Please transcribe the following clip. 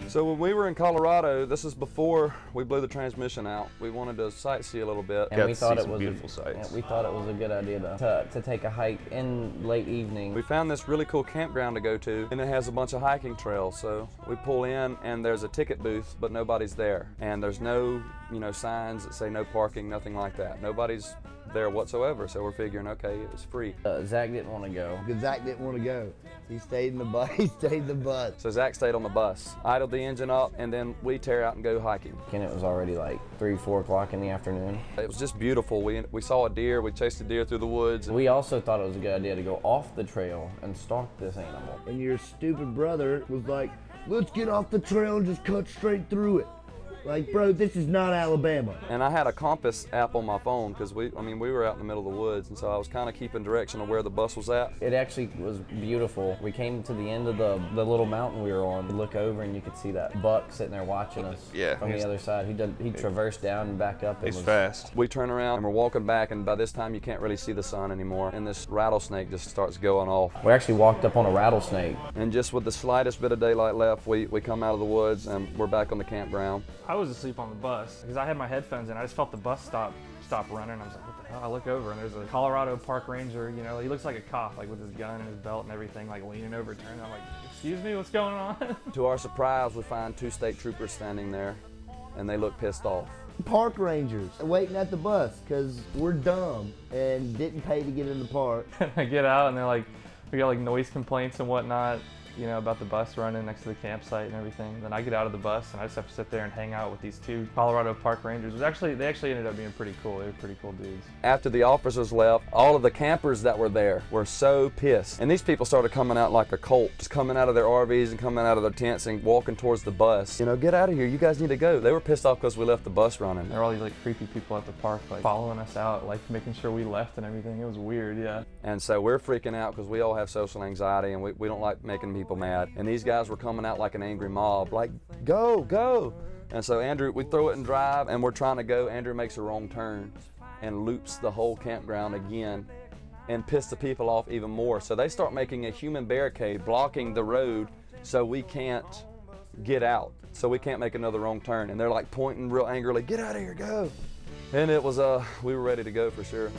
So when we were in Colorado, this is before we blew the transmission out. We wanted to sightsee a little bit. And we thought it was beautiful sights. We thought it was a good idea to take a hike in late evening. We found this really cool campground to go to, and it has a bunch of hiking trails. So we pull in, and there's a ticket booth, but nobody's there. And there's no, signs that say no parking, nothing like that. Nobody's there whatsoever. So we're figuring, okay, it was free. Zach didn't want to go. Because Zach didn't want to go. He stayed in the bus. He stayed in the bus. So Zach stayed on the bus, idled the engine up, and then we tear out and go hiking. And it was already like 3, 4 o'clock in the afternoon. It was just beautiful. We saw a deer. We chased a deer through the woods. We also thought it was a good idea to go off the trail and stalk this animal. And your stupid brother was like, let's get off the trail and just cut straight through it. Like, bro, this is not Alabama. And I had a compass app on my phone because we were out in the middle of the woods, and so I was kind of keeping direction of where the bus was at. It actually was beautiful. We came to the end of the little mountain we were on. You look over and you could see that buck sitting there watching us from the other side. He traversed down and back up. He's fast. We turn around and we're walking back, and by this time you can't really see the sun anymore, and this rattlesnake just starts going off. We actually walked up on a rattlesnake. And just with the slightest bit of daylight left, we come out of the woods and we're back on the campground. I was asleep on the bus because I had my headphones in. I just felt the bus stop running. I was like, what the hell? I look over and there's a Colorado park ranger, he looks like a cop, like with his gun and his belt and everything, like leaning over, turning. I'm like, excuse me, what's going on? To our surprise, we find 2 state troopers standing there, and they look pissed off. Park rangers waiting at the bus because we're dumb and didn't pay to get in the park. I get out and they're like, we got like noise complaints and whatnot, about the bus running next to the campsite and everything. Then I get out of the bus and I just have to sit there and hang out with these 2 Colorado park rangers. They actually ended up being pretty cool. They were pretty cool dudes. After the officers left, all of the campers that were there were so pissed. And these people started coming out like a cult, just coming out of their RVs and coming out of their tents and walking towards the bus. Get out of here, you guys need to go. They were pissed off because we left the bus running. There were all these like creepy people at the park, like following us out, like making sure we left and everything. It was weird, yeah. And so we're freaking out because we all have social anxiety and we don't like making people mad. And these guys were coming out like an angry mob, like, go, go. And so Andrew, we throw it in drive and we're trying to go. Andrew makes a wrong turn and loops the whole campground again and pissed the people off even more. So they start making a human barricade blocking the road so we can't get out. So we can't make another wrong turn. And they're like pointing real angrily, get out of here, go. And it was, we were ready to go for sure.